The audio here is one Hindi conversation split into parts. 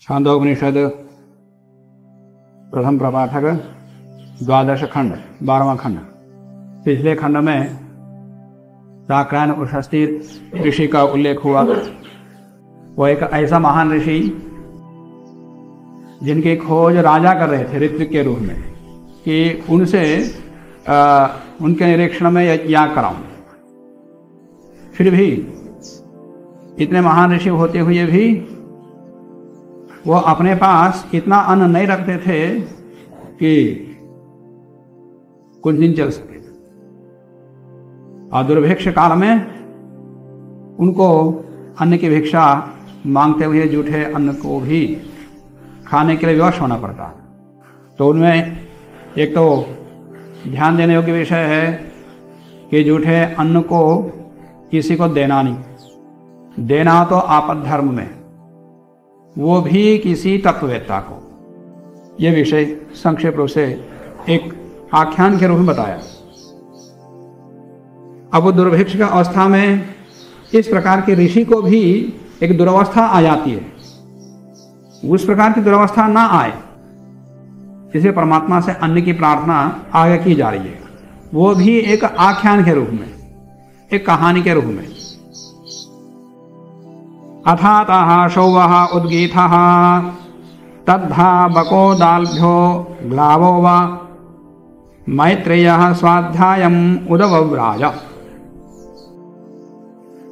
छांदोपनिषद प्रथम प्रपाठक द्वादश खंड 12वां खंड। पिछले खंड में साक्रायन उषस्थि ऋषि का उल्लेख हुआ। वो एक ऐसा महान ऋषि जिनकी खोज राजा कर रहे थे ऋत्विक के रूप में कि उनसे उनके निरीक्षण में याग कराऊं। फिर भी इतने महान ऋषि होते हुए भी वो अपने पास इतना अन्न नहीं रखते थे कि कुछ दिन चल सके। और दुर्भिक्ष काल में उनको अन्न की भिक्षा मांगते हुए जूठे अन्न को भी खाने के लिए विवश होना पड़ता। तो उनमें एक तो ध्यान देने योग्य विषय है कि जूठे अन्न को किसी को देना नहीं, देना तो आपद धर्म में, वो भी किसी तत्ववेत्ता को। यह विषय संक्षेप रूप से एक आख्यान के रूप में बताया। अब वो दुर्भिक्ष की अवस्था में इस प्रकार के ऋषि को भी एक दुर्वस्था आ जाती है। उस प्रकार की दुर्वस्था ना आए जिसे परमात्मा से अन्न की प्रार्थना आगे की जा रही है, वो भी एक आख्यान के रूप में, एक कहानी के रूप में। अथातः शौवः उद्गीतः तद्धा बको दाल्भ्यो ग्लावो वा मैत्रेयः स्वाध्यायम् उदवव्राज।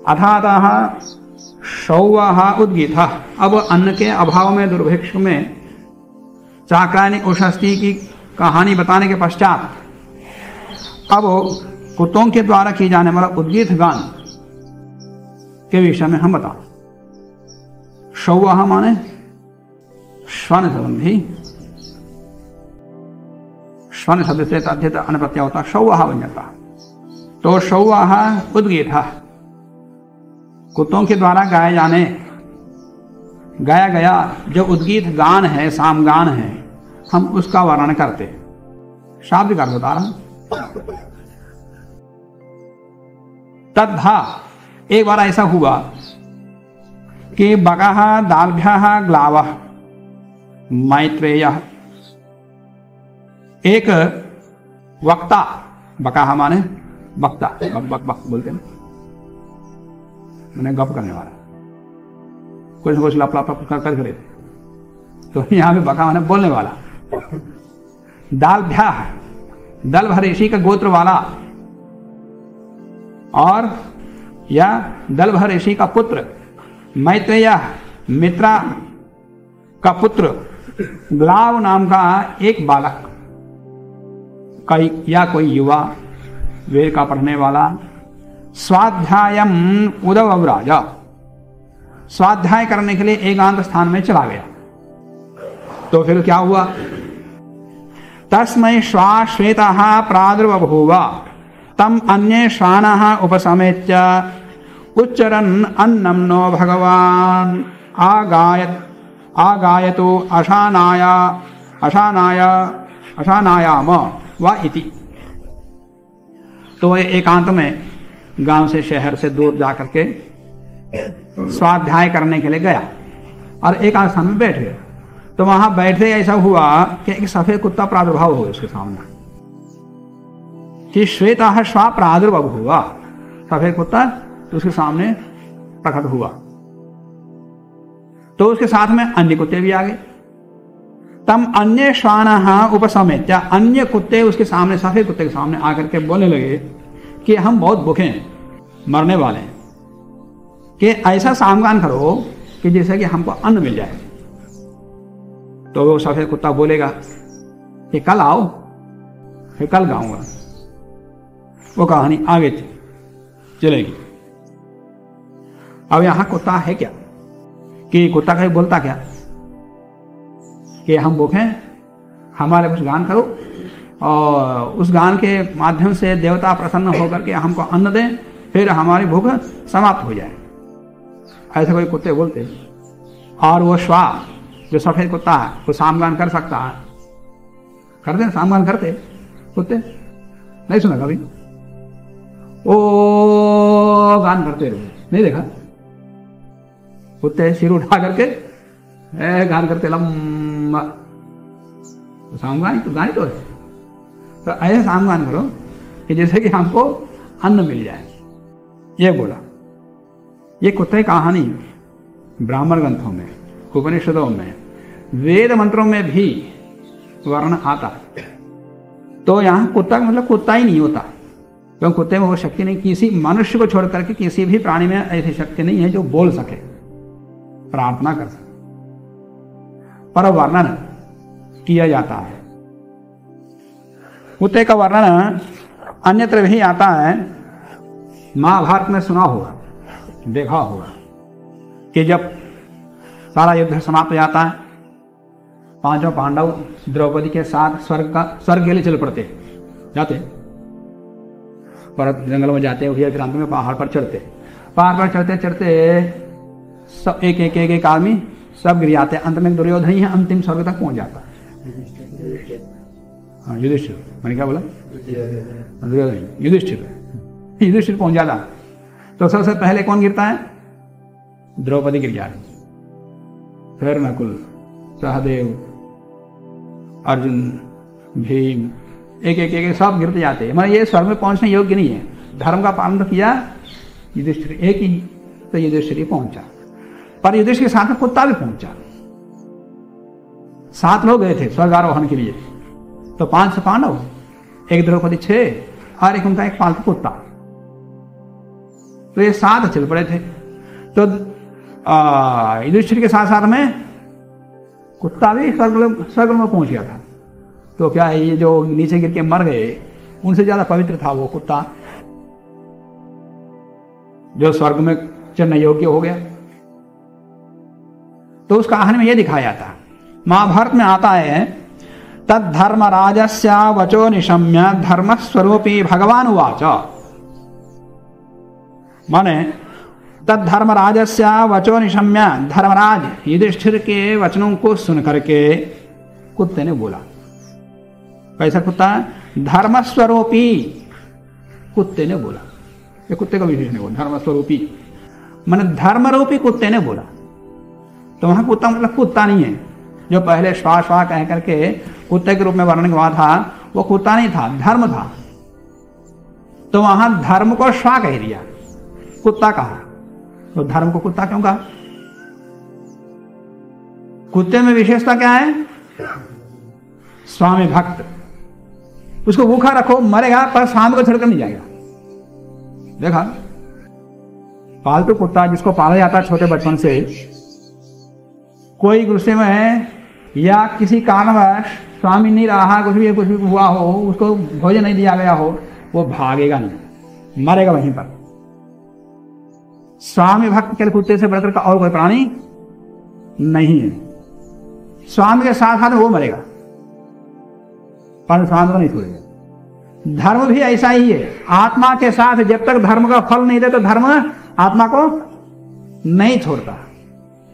अथातः शौवः उद्गीतः। अब अन्न के अभाव में, दुर्भिक्ष में साक्रायन उषस्थि की कहानी बताने के पश्चात अब कुत्तों के द्वारा की जाने वाला उद्गीत गान के विषय में हम बता। शौवः माने श्वन संबंधी, श्वन शब्द से तद्धित अन्न प्रत्यय होता, शौवः बन जाता। तो शौवः उद्गीतः, कुत्तों के द्वारा गाया गया जो उद्गीत गान है, सामगान है, हम उसका वर्णन करते। शाब्दिक अर्थ बता रहा। तद्धा, एक बार ऐसा हुआ कि बकः दाल्भ्यः ग्लावः मैत्रेयः, एक वक्ता, बकः माने वक्ता, बक बक बोलते हैं, मैंने गप करने वाला, कुछ कुछ लप लप कर करे, तो यहां पे बका माने बोलने वाला। दाल्भ्यः, दल्भ ऋषि का गोत्र वाला, और या दल्भ ऋषि का पुत्र, मैत्रेय मित्रा का पुत्र, ग्लाव नाम का एक बालक, या कोई युवा वेद का पढ़ने वाला, स्वाध्यायम् उदवव्राज, स्वाध्याय करने के लिए एकांत स्थान में चला गया। तो फिर क्या हुआ? तस्मै श्वाश्वेतः प्रादुर्बभूव तम अन्ये श्वानः उपसमेत्य उच्चरन् अन्नं नो भगवान् आगायतु अशानायाम वा इति। तो एकांत में गांव से, शहर से दूर जाकर के स्वाध्याय करने के लिए गया और एकांत स्थान में बैठ गया। तो वहां बैठे ऐसा हुआ कि एक सफेद कुत्ता प्रादुर्भाव हुआ उसके सामने, कि श्वेतः श्वा प्रादुर्भाव हुआ, सफेद कुत्ता तो उसके सामने प्रकट हुआ। तो उसके साथ में अन्य कुत्ते भी आ गए। तम अन्य श्वानः उपसमेत्य, अन्य कुत्ते उसके सामने, सफेद कुत्ते के सामने आकर के बोलने लगे कि हम बहुत भूखे हैं, मरने वाले हैं, कि ऐसा सामगान करो कि जैसे कि हमको अन्न मिल जाए। तो वो सफेद कुत्ता बोलेगा कि कल आओ, फिर कल गाऊंगा। वो कहानी आगे चलेगी। अब यहां कुत्ता है क्या, कि कुत्ता कहीं बोलता क्या कि हम भूखे हैं, हमारे कुछ गान करो, और उस गान के माध्यम से देवता प्रसन्न होकर के हमको अन्न दें, फिर हमारी भूख समाप्त हो जाए। ऐसे कोई कुत्ते बोलते। और वो श्वा जो सफेद कुत्ता है, वो सामगान कर सकता है, करते, सामगान करते कुत्ते, नहीं सुना कभी? ओ गान करते रहे, नहीं देखा? कुत्ते सिर उठा करके गान करते लम्बा, तो सामगान तो गान तो है, तो ऐसे सामगान करो कि जैसे कि हमको अन्न मिल जाए। ये बोला। ये कुत्ते की कहानी ब्राह्मण ग्रंथों में, उपनिषदों में, वेद मंत्रों में भी वर्ण आता। तो यहाँ कुत्ता का मतलब कुत्ता ही नहीं होता, क्योंकि कुत्ते में वो शक्ति नहीं, किसी मनुष्य को छोड़ करके किसी भी प्राणी में ऐसी शक्ति नहीं है जो बोल सके, प्रार्थना कर सके, पर वर्णन किया जाता है। कुत्ते का वर्णन अन्यत्र भी आता है। महाभारत में सुना होगा, देखा होगा कि जब सारा युद्ध समाप्त हो जाता है, पांचों पांडव द्रौपदी के साथ स्वर्ग के लिए चल पड़ते जाते, पर जंगल में जाते, फिर अंत में पहाड़ पर चढ़ते, पहाड़ पर चढ़ते चढ़ते सब एक आदमी सब गिर जाते, अंत में दुर्योधन ही अंतिम स्वर्ग तक पहुंच जाता। हाँ, युधिष्ठिर, मैंने क्या बोला? युधिष्ठिर पहुंच जाता। तो सबसे पहले कौन गिरता है? द्रौपदी गिर जाती, फिर नकुल, सहदेव, अर्जुन, भीम, एक सब गिरते जाते। मतलब ये स्वर्ग में पहुंचने योग्य नहीं है। धर्म का पालन तो किया युधिष्ठिर एक ही, तो युधिष्ठिर पहुंचा, पर युधिष्ठिर के साथ में कुत्ता भी पहुंचा। 7 लोग गए थे स्वर्गारोहण के लिए, तो 5 पांडव, एक द्रौपदी 6 और एक उनका एक पालतू कुत्ता, तो ये 7 चल पड़े थे। तो युधिष्ठिर के साथ साथ में कुत्ता भी स्वर्ग में पहुंच गया था। तो क्या है, ये जो नीचे गिर के मर गए, उनसे ज्यादा पवित्र था वो कुत्ता जो स्वर्ग में चढ़ने योग्य हो गया। तो उस कहानी में यह दिखाया था, महाभारत में आता है, तद धर्मराजस्य वचो निशम्य धर्म स्वरूपी भगवान उवाच। माने तद धर्मराजस्य वचो निशम्य, धर्मराज युधिष्ठिर के वचनों को सुन करके कुत्ते ने बोला। कैसा कुत्ता? धर्मस्वरूपी कुत्ते ने बोला। ये कुत्ते का विशेषण है, धर्मस्वरूपी माने धर्मरूपी कुत्ते ने बोला। तो वहां कुत्ता मतलब कुत्ता नहीं है जो पहले श्वा श्वा कह करके कुत्ते के रूप में वर्णन हुआ था, वो कुत्ता नहीं था, धर्म था। तो वहां धर्म को श्वा कह दिया, कुत्ता कहा। तो धर्म को कुत्ता क्यों कहा? कुत्ते में विशेषता क्या है? स्वामी भक्त। उसको भूखा रखो, मरेगा पर स्वामी को छोड़कर नहीं जाएगा। देखा, पालतू कुत्ता जिसको पाला जाता है छोटे बचपन से, कोई गुस्से में है या किसी कारणवश स्वामी नहीं रहा, कुछ भी हुआ हो, उसको भोजन नहीं दिया गया हो, वो भागेगा नहीं, मरेगा वहीं पर। स्वामी भक्त के कुत्ते से बढ़कर का और कोई प्राणी नहीं है। स्वामी के साथ साथ वो मरेगा, पर स्वामी को नहीं छोड़ेगा। धर्म भी ऐसा ही है, आत्मा के साथ जब तक धर्म का फल नहीं दे तो धर्म आत्मा को नहीं छोड़ता।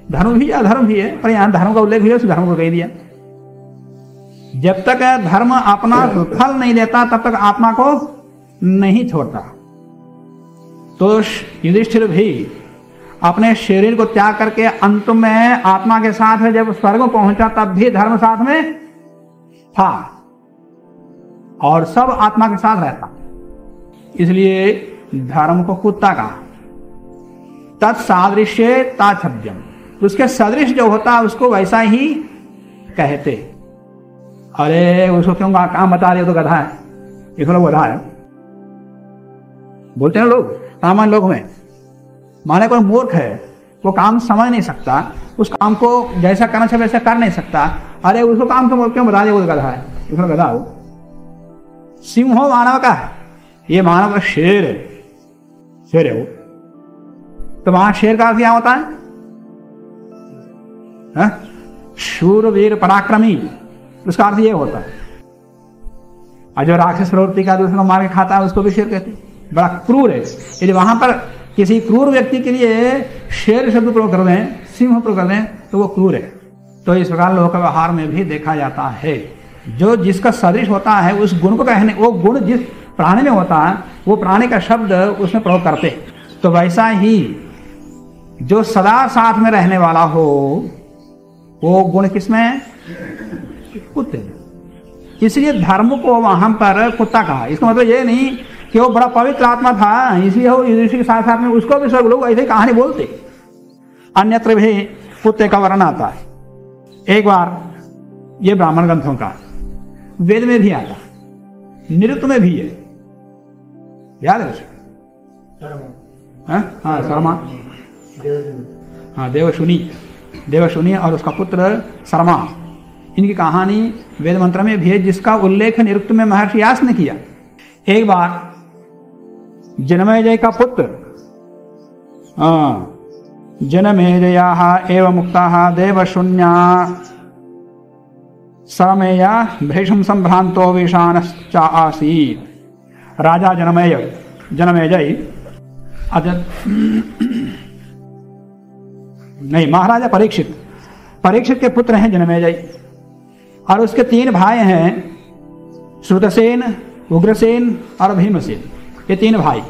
धर्म भी अधर्म भी है, पर यहां धर्म का उल्लेख है, उस धर्म को कह दिया। जब तक धर्म अपना फल नहीं देता तब तक आत्मा को नहीं छोड़ता। तो युधिष्ठिर भी अपने शरीर को त्याग करके अंत में आत्मा के साथ जब स्वर्ग में पहुंचा तब भी धर्म साथ में था और सब आत्मा के साथ रहता, इसलिए धर्म को कुत्ता कहा। तत्सादृश्य ताच्छब्दम, उसके सदृश जो होता है उसको वैसा ही कहते। अरे उसको क्यों काम बता रहे हो, तो गधा है, इसको लोग गधा है बोलते हैं लोग सामान्य लोग में। माने कोई मूर्ख है, वो काम समझ नहीं सकता, उस काम को जैसा करना चाहिए वैसा कर नहीं सकता, अरे उसको काम क्यों बता दिया, वो गधा है, इसको गधा हो। सिंह मानव का है, ये मानव का शेर है, शेर है वो। तो वहां शेर का क्या होता है? शूरवीर पराक्रमी, उसका अर्थ ये होता है। और जो राक्षस प्रवृत्ति का दूसरे को मार के खाता है उसको भी शेर कहते हैं, बड़ा क्रूर है। यदि वहां पर किसी क्रूर व्यक्ति के लिए शेर शब्द प्रयोग कर दें, सिंह प्रयोग कर दें, तो वो क्रूर है। तो इस प्रकार लोक व्यवहार में भी देखा जाता है, जो जिसका सदृश होता है उस गुण को कहने, वो गुण जिस प्राणी में होता है वो प्राणी का शब्द उसमें प्रयोग करते। तो वैसा ही जो सदा साथ में रहने वाला हो वो गुण किसमें है? कुत्ते में। इसलिए धर्म को वहां पर कुत्ता कहा। इसका मतलब ये नहीं कि वो बड़ा पवित्र आत्मा था इसलिए वो युधिष्ठिर के साथ साथ में उसको भी सब लोग ऐसे कहानी बोलते। अन्यत्र भी कुत्ते का वर्णन आता है। एक बार ये ब्राह्मण ग्रंथों का, वेद में भी आता, निरुक्त में भी है, याद है? हाँ शर्मा, हाँ देवशुनी और उसका पुत्र शर्मा, इनकी कहानी वेद मंत्र में भी है, जिसका उल्लेख निरुक्त में महर्षि व्यास ने किया। एक बार जनमेजय का पुत्र जनमेजयाः एव मुक्ताः देवशून्या समेया भृशं संभ्रांतो विषाणश्च आसीत्। राजा जनमेजय नहीं, महाराजा परीक्षित के पुत्र हैं जनमेजय, और उसके 3 भाई हैं, श्रुतसेन, उग्रसेन और भीमसेन, ये 3 भाई।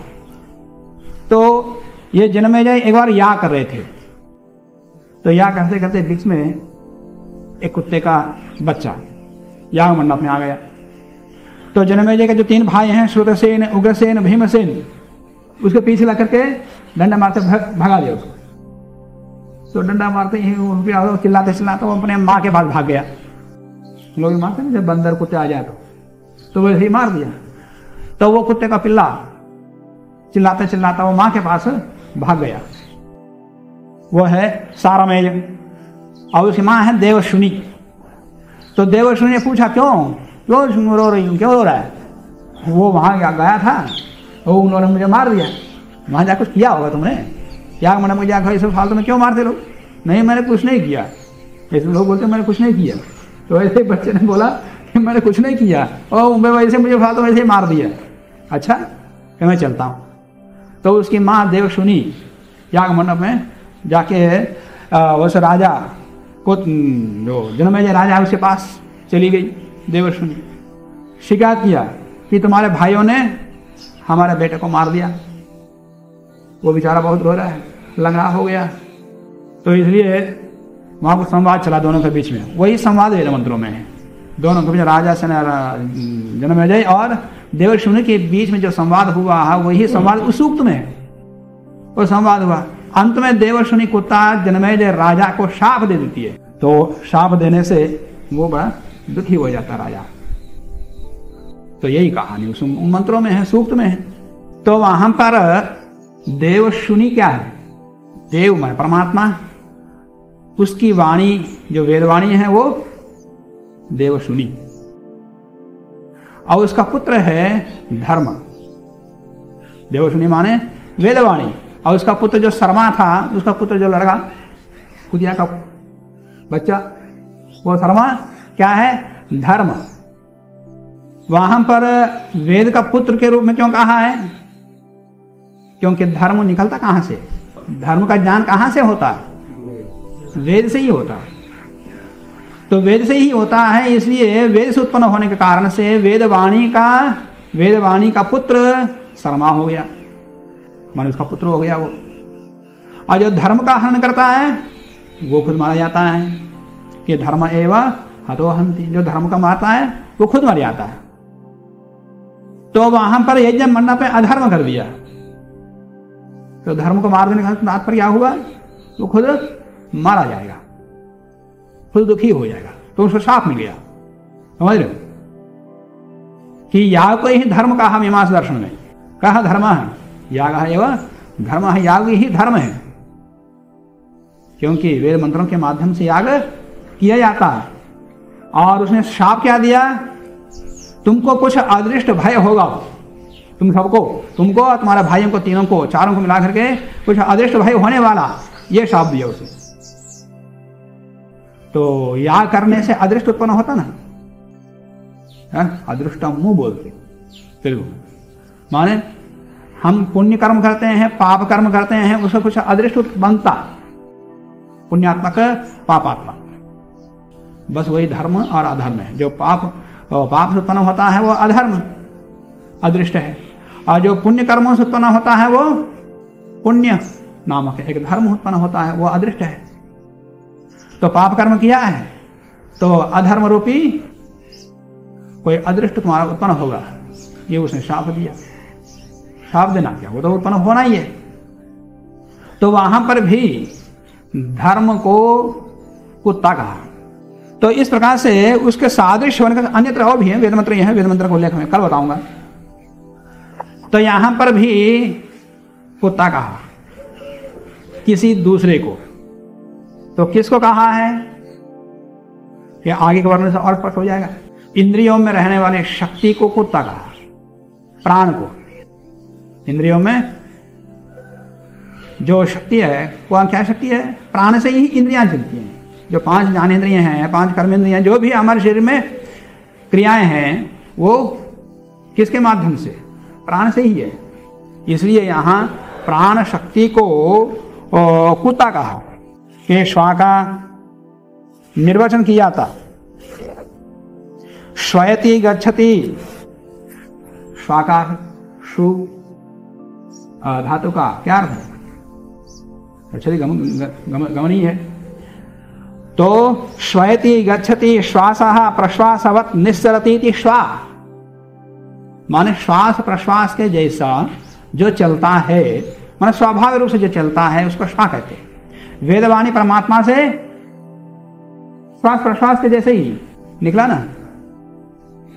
तो ये जनमेजय एक बार याग कर रहे थे, तो याग करते करते बीच में एक कुत्ते का बच्चा याग मंडप में आ गया। तो जनमेजय के जो 3 भाई हैं, श्रुतसेन, उग्रसेन, भीमसेन, उसके पीछे लग करके डंडा मारते भगा दिया उसको। तो डंडा मारते ही चिल्लाते वो अपने माँ के पास भाग गया। लोग मारते हैं जब बंदर कुत्ते आ जाए तो वैसे ही मार दिया। तो वो कुत्ते का पिल्ला चिल्लाता वो माँ के पास भाग गया। वो है सारमेय और उसकी माँ है देवशुनी। तो देवशुनी ने पूछा क्यों रो रही हूँ, क्यों रो रहा है? वो वहां गया था, वो उन्होंने मुझे मार दिया। वहां जाकर कुछ किया होगा तुमने, याग मंडप में जाकर इस फालतू में क्यों मारते लोग? नहीं, मैंने कुछ नहीं किया। ऐसे लोग बोलते मैंने कुछ नहीं किया। तो ऐसे बच्चे ने बोला कि मैंने कुछ नहीं किया और वैसे मुझे फालतू वैसे ही मार दिया। अच्छा, फिर मैं चलता हूँ। तो उसकी माँ देवशुनी याग मंडप में जाके उस राजा को, जो जनमेजय राजा है, उसके पास चली गई। देवशुनी शिकायत किया कि तुम्हारे भाइयों ने हमारे बेटे को मार दिया। वो बेचारा बहुत रो रहा है, लंगड़ा हो गया। तो इसलिए वहां पर संवाद चला दोनों के बीच में। वही संवाद वेद मंत्रों में है, दोनों के बीच, राजा से जनमेजय और देवशुनी के बीच में जो संवाद हुआ है वही संवाद उस सूक्त में है। वो संवाद हुआ, अंत में देवशुनी कुत्ता जनमेजय राजा को शाप दे देती है। तो शाप देने से वो बड़ा दुखी हो जाता राजा। तो यही कहानी उस मंत्रों में है, सूक्त में है। तो वहां पर देवशुनी क्या है? देव में परमात्मा, उसकी वाणी जो वेदवाणी है वो देवशुनी, और उसका पुत्र है धर्म। देवशुनी माने वेदवाणी, और उसका पुत्र जो शर्मा था, उसका पुत्र जो लड़का कुतिया का बच्चा, वो शर्मा क्या है? धर्म। वहां पर वेद का पुत्र के रूप में क्यों कहा है? क्योंकि धर्म निकलता कहां से? धर्म का ज्ञान कहां से होता है? वेद से ही होता है। तो वेद से ही होता है, इसलिए वेद से उत्पन्न होने के कारण से वेदवाणी का पुत्र शर्मा हो गया, माने उसका पुत्र हो गया वो। और जो धर्म का हनन करता है वो खुद मारा जाता है कि धर्म एवं हतो हन्ति। जो धर्म का मारता है वो खुद मर जाता है। तो वहां पर यज्ञ मंडप पे अधर्म कर दिया, तो धर्म को मार देने का तात्पर्य क्या हुआ? वो खुद मारा जाएगा, खुद दुखी हो जाएगा। तो उसको शाप मिल गया। समझ रहे हो कि याग को ही धर्म कहा मीमांसा दर्शन में। कहा धर्म है याग है एवं धर्म है, याग ही धर्म है, क्योंकि वेद मंत्रों के माध्यम से याग किया जाता है। और उसने शाप क्या दिया? तुमको कुछ अदृष्ट भय होगा, तुम सबको, तुमको और तुम्हारे भाइयों को, तीनों को, चारों को मिला करके कुछ अदृष्ट भय होने वाला, ये शाप दिया उसे। तो याग करने से अदृष्ट उत्पन्न होता ना, अदृष्ट मुंह बोलते तेलुगु माने हम पुण्य कर्म करते हैं, पाप कर्म करते हैं, उसका कुछ अदृष्ट बनता, पुण्यात्मक पापात्मक, बस वही धर्म और अधर्म है। जो पाप से उत्पन्न होता है वो अधर्म अदृष्ट है, और जो पुण्य कर्मों से उत्पन्न होता है वो पुण्य नामक है, एक धर्म उत्पन्न होता है वो अदृष्ट है। तो पाप कर्म किया है तो अधर्म रूपी कोई अदृष्ट तुम्हारा उत्पन्न होगा, ये उसने शाप दिया। शाप देना क्या, वो तो उत्पन्न होना ही है। तो वहां पर भी धर्म को कुत्ता कहा। तो इस प्रकार से उसके सादृश्य होने का अन्यत्र और भी है, वेद मंत्र है, वेद मंत्र को उल्लेख में कल बताऊंगा। तो यहां पर भी कुत्ता कहा किसी दूसरे को, तो किसको कहा है ये आगे के वर्णन से और स्पष्ट हो जाएगा। इंद्रियों में रहने वाले शक्ति को कुत्ता कहा, प्राण को। इंद्रियों में जो शक्ति है वो क्या शक्ति है, प्राण से ही इंद्रियां चलती हैं। जो 5 ज्ञानेंद्रियां हैं, 5 कर्मेंद्रियां, जो भी हमारे शरीर में क्रियाएं हैं वो किसके माध्यम से, प्राण से ही है। इसलिए यहां प्राण शक्ति को कुत्ता कहा। ये श्वा का निर्वचन किया था, श्वयति गच्छति। श्वा का शु धातु का क्या अर्थ है, गच्छति गमनी है। तो श्वयति गच्छति श्वासः प्रश्वासवत् निस्सरति इति श्वा, माने श्वास प्रश्वास के जैसा जो चलता है, माने स्वाभाविक रूप से जो चलता है उसको श्वा कहते हैं। वेदवाणी परमात्मा से श्वास प्रश्वास के जैसे ही निकला ना।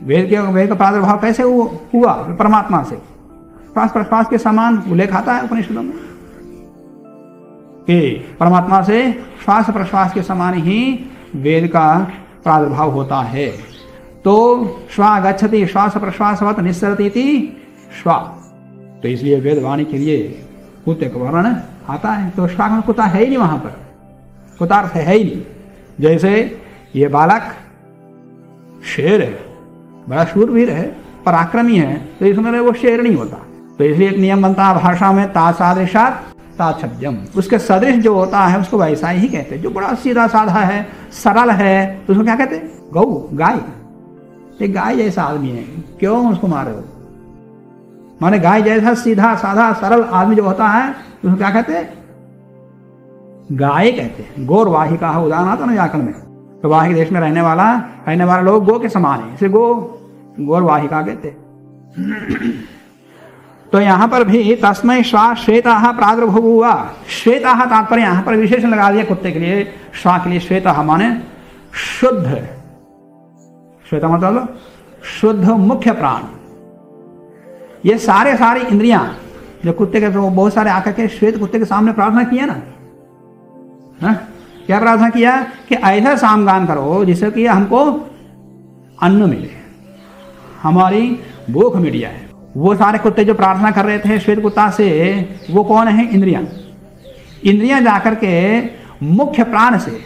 वेद का प्रादुर्भाव कैसे हुआ, परमात्मा से। श्वास प्रश्वास के समान उल्लेख आता है उपनिषदों में कि परमात्मा से श्वास प्रश्वास के समान ही वेद का प्रादुर्भाव होता है। तो श्वा गच्छति श्वास प्रश्वासवत् निस्सरति इति श्वा। तो इसलिए वेदवाणी के लिए कुत्ते का वर्णन आता है। तो श्वा में कुत्ता है ही नहीं, वहां पर कुतार्थ है ही नहीं। जैसे ये बालक शेर है, बड़ा शूरवीर है, पराक्रमी है, तो इसमें वो शेर नहीं होता। तो इसलिए एक नियम बनता है भाषा में, तासादृशात् ताच्छब्दम। उसके सदृश जो होता है उसको वैसा ही कहते हैं। जो बड़ा सीधा साधा है, सरल है, तो उसको क्या कहते हैं, गौ, गाय। एक गाय जैसा आदमी है, क्यों उसको मारे हो, माने गाय जैसा सीधा साधा सरल आदमी जो होता है उसको क्या कहते हैं, गाय कहते हैं। गौरवाहिका है उदाहरण आता ना व्याकरण में। तो वाहिक देश में रहने वाले लोग गो के समान है, इसे गौरवाहिका कहते हैं। तो यहां पर भी तस्मै श्वा श्वेता प्रादुर्भूवा। श्वेता तात्पर्य यहां पर विशेषण लगा दिया कुत्ते के लिए, श्वा के लिए श्वेता माने शुद्ध। श्वेता मतलब शुद्ध मुख्य प्राण। ये सारे इंद्रियां जो कुत्ते के, तो बहुत सारे आकर के श्वेत कुत्ते के सामने प्रार्थना किया ना, हा? क्या प्रार्थना किया कि ऐसा सामगान करो जिससे कि हमको अन्न मिले, हमारी भूख मिट जाए। वो सारे कुत्ते जो प्रार्थना कर रहे थे श्वेत कुत्ता से, वो कौन है, इंद्रियां। इंद्रियां जाकर के मुख्य प्राण से,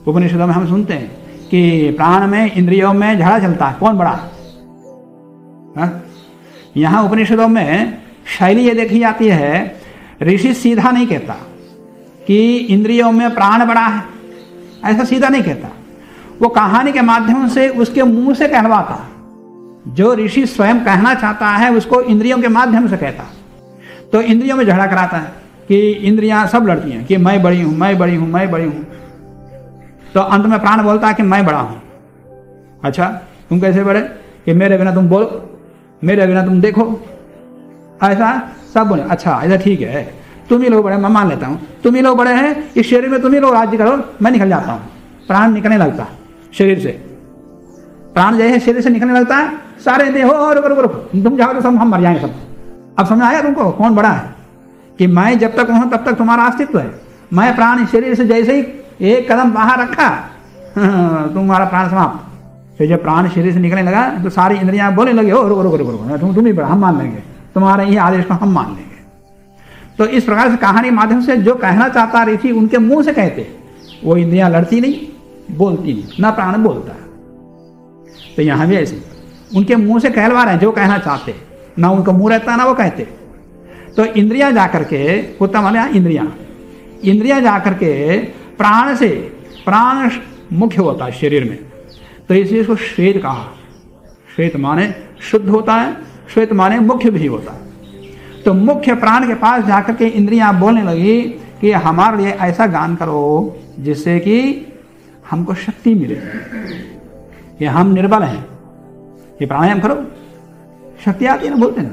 उपनिषदों में हम सुनते हैं कि प्राण में इंद्रियों में झगड़ा चलता है, कौन बड़ा है। यहां उपनिषदों में शैली ये देखी जाती है, ऋषि सीधा नहीं कहता कि इंद्रियों में प्राण बड़ा है, ऐसा सीधा नहीं कहता। वो कहानी के माध्यम से उसके मुंह से कहलवाता। जो ऋषि स्वयं कहना चाहता है उसको इंद्रियों के माध्यम से कहता। तो इंद्रियों में झगड़ा कराता है कि इंद्रियां सब लड़ती हैं कि मैं बड़ी हूं, मैं बड़ी हूं, मैं बड़ी हूं। तो अंत में प्राण बोलता है कि मैं बड़ा हूं। अच्छा तुम कैसे बड़े, कि मेरे बिना तुम बोलो, मेरे बिना तुम देखो, ऐसा सब बोले। अच्छा ऐसा ठीक है, तुम ही लोग बड़े, मैं मान लेता हूं, तुम ही लोग बड़े हैं, इस शरीर में तुम ही लोग राज्य करो, मैं निकल जाता हूं। प्राण निकलने लगता शरीर से, प्राण जैसे शरीर से निकलने लगता है, सारे देखो और तुम जाओ तो सब हम मर जाएंगे सब। अब समझ आया तुमको कौन बड़ा है, कि मैं जब तक हूं तब तक तुम्हारा अस्तित्व है। मैं प्राण शरीर से जैसे ही एक कदम बाहर रखा तुम्हारा प्राण समाप्त। फिर जब प्राण शरीर से निकलने लगा तो सारी इंद्रियां बोलने लगे, हो रुको रुको रुको, तुम ही बड़ा, हम मान लेंगे, तुम्हारे ये आदेश को हम मान लेंगे। तो इस प्रकार से कहानी के माध्यम से जो कहना चाहता ऋषि उनके मुंह से कहते, वो इंद्रियां लड़ती नहीं, बोलती नहीं, ना प्राण बोलता। तो यहां भी ऐसे उनके मुंह से कहलवा रहे हैं जो कहना चाहते, ना उनका मुंह रहता ना वो कहते। तो इंद्रियां जाकर के, कुत्ता माने इंद्रियां जाकर के प्राण से, प्राण मुख्य होता है शरीर में, तो इसलिए इसको श्वेत कहा। श्वेत माने शुद्ध होता है, श्वेत माने मुख्य भी होता है। तो मुख्य प्राण के पास जाकर के इंद्रियां बोलने लगी कि हमारे लिए ऐसा गान करो जिससे कि हमको शक्ति मिले कि हम निर्बल हैं। ये प्राणायाम करो, शक्ति आती है ना, बोलते ना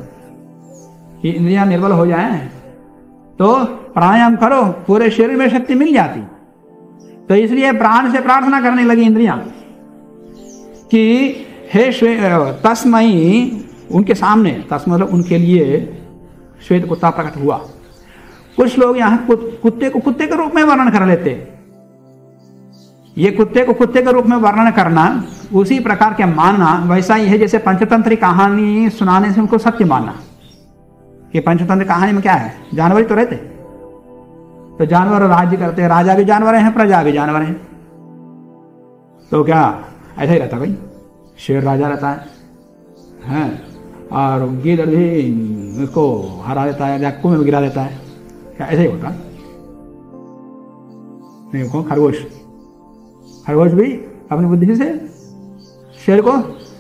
कि इंद्रियां निर्बल हो जाएं तो प्राणायाम करो, पूरे शरीर में शक्ति मिल जाती। तो इसलिए प्राण से प्रार्थना करने लगी इंद्रियां कि हे तस्मयी, उनके सामने, तस्मय मतलब उनके लिए श्वेत कुत्ता प्रकट हुआ। कुछ लोग यहाँ कुत्ते को कुत्ते के रूप में वर्णन कर लेते। ये कुत्ते को कुत्ते के रूप में वर्णन करना उसी प्रकार के मानना वैसा ही है जैसे पंचतंत्र कहानी सुनाने से उनको सत्य मानना। कि पंचतंत्र कहानी में क्या है, जानवर ही तो रहते, तो जानवर राज्य करते, राजा भी जानवर हैं, प्रजा भी जानवर हैं। तो क्या ऐसा ही रहता भाई, शेर राजा रहता है और गिद्ध भी उसको हरा देता है या कुएं में गिरा देता है, क्या ऐसा ही होता? नहीं, को खरगोश भी अपनी बुद्धि से शेर को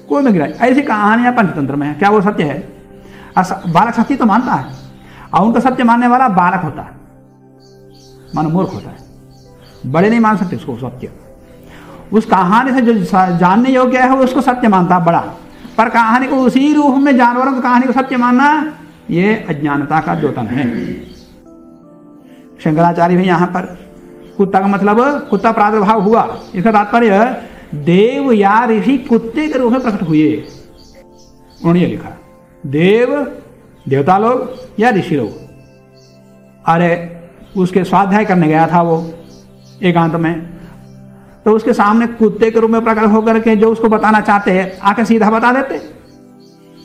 कुएं में गिराए। ऐसी कहानियां पंचतंत्र में है। क्या वो सत्य है? बालक सत्य तो मानता है और उनका सत्य मानने वाला बालक होता है, मानो मूर्ख होता है। बड़े नहीं मान सकते उसको सत्य। उस कहानी से जो जानने योग्य है वो उसको सत्य मानता है बड़ा, पर कहानी को उसी रूप में जानवरों की कहानी को सत्य मानना ये अज्ञानता का द्योतन है। शंकराचार्य भी यहाँ पर कुत्ता का मतलब कुत्ता प्रादुर्भाव हुआ, इसका तात्पर्य देव या ऋषि कुत्ते के रूप में प्रकट हुए। उन्होंने लिखा देव, देवता लोग या ऋषि लोग। अरे उसके स्वाध्याय करने गया था वो एकांत में, तो उसके सामने कुत्ते के रूप में प्रकट होकर के जो उसको बताना चाहते हैं आके सीधा बता देते।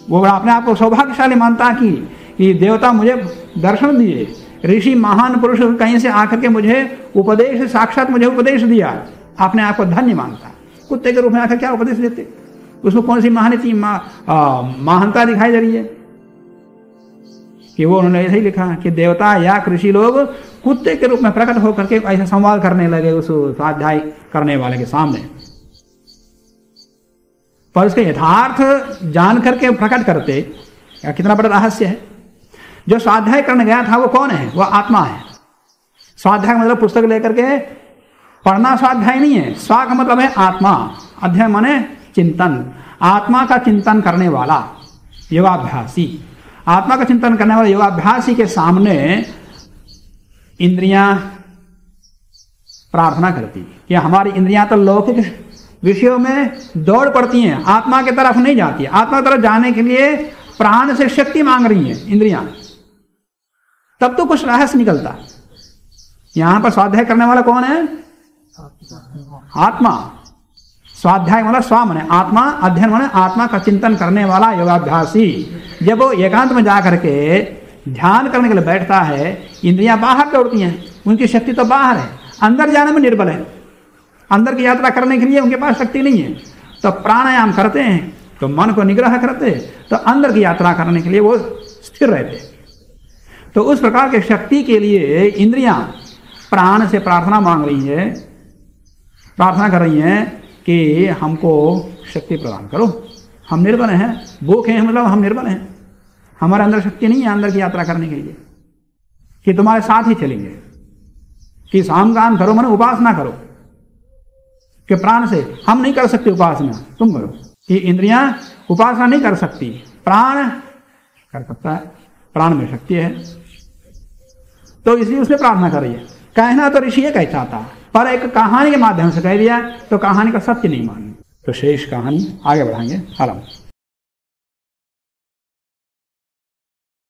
वो अपने आप को सौभाग्यशाली मानता कि देवता मुझे दर्शन दिए, ऋषि महान पुरुष कहीं से आकर के मुझे उपदेश, साक्षात मुझे उपदेश दिया, अपने आप को धन्य मानता। कुत्ते के रूप में आकर क्या उपदेश देते? उसमें कौन सी महानता दिखाई दे रही है? कि वो उन्होंने ऐसे ही लिखा कि देवता या ऋषि लोग कुत्ते के रूप में प्रकट होकर के ऐसा संवाद करने लगे उस स्वाध्याय करने वाले के सामने। पर उसके यथार्थ जान करके प्रकट करते, कितना बड़ा रहस्य है। जो स्वाध्याय करने गया था वो कौन है? वो आत्मा है। स्वाध्याय मतलब पुस्तक लेकर के पढ़ना स्वाध्याय नहीं है। स्वा का मतलब है आत्मा, अध्ययन माने चिंतन, आत्मा का चिंतन करने वाला योगाभ्यासी। आत्मा का चिंतन करने वाले योगाभ्यासी के सामने इंद्रियां प्रार्थना करती कि हमारी इंद्रियां तो लौकिक विषयों में दौड़ पड़ती हैं, आत्मा की तरफ नहीं जाती। आत्मा की तरफ जाने के लिए प्राण से शक्ति मांग रही हैं इंद्रियां, तब तो कुछ रहस्य निकलता। यहां पर स्वाध्याय करने वाला कौन है? आत्मा। स्वाध्याय मतलब स्वा माने आत्मा, अध्ययन माने आत्मा का चिंतन करने वाला योगाभ्यासी। जब वो एकांत में जाकर के ध्यान करने के लिए बैठता है, इंद्रियां बाहर दौड़ती हैं, उनकी शक्ति तो बाहर है, अंदर जाने में निर्बल है। अंदर की यात्रा करने के लिए उनके पास शक्ति नहीं है। तो प्राणायाम करते हैं तो मन को निग्रह करते, तो अंदर की यात्रा करने के लिए वो स्थिर रहते। तो उस प्रकार के शक्ति के लिए इंद्रियां प्राण से प्रार्थना मांग रही है, प्रार्थना कर रही हैं कि हमको शक्ति प्रदान करो, हम निर्बल हैं, भूख हैं, मतलब हम निर्बल हैं, हमारे अंदर शक्ति नहीं है अंदर की यात्रा करने के लिए, कि तुम्हारे साथ ही चलेंगे, कि सामगान करो, माने उपासना करो, कि प्राण से हम नहीं कर सकते उपासना, तुम करो। कि इंद्रियां उपासना नहीं कर सकती, प्राण कर सकता है, प्राण में शक्ति है, तो इसलिए उसने प्रार्थना कर रही है। कहना तो ऋषि कहता था, पर एक कहानी के माध्यम से कह दिया तो कहानी का सत्य नहीं मानी। तो शेष कहानी आगे बढ़ाएंगे। आलम।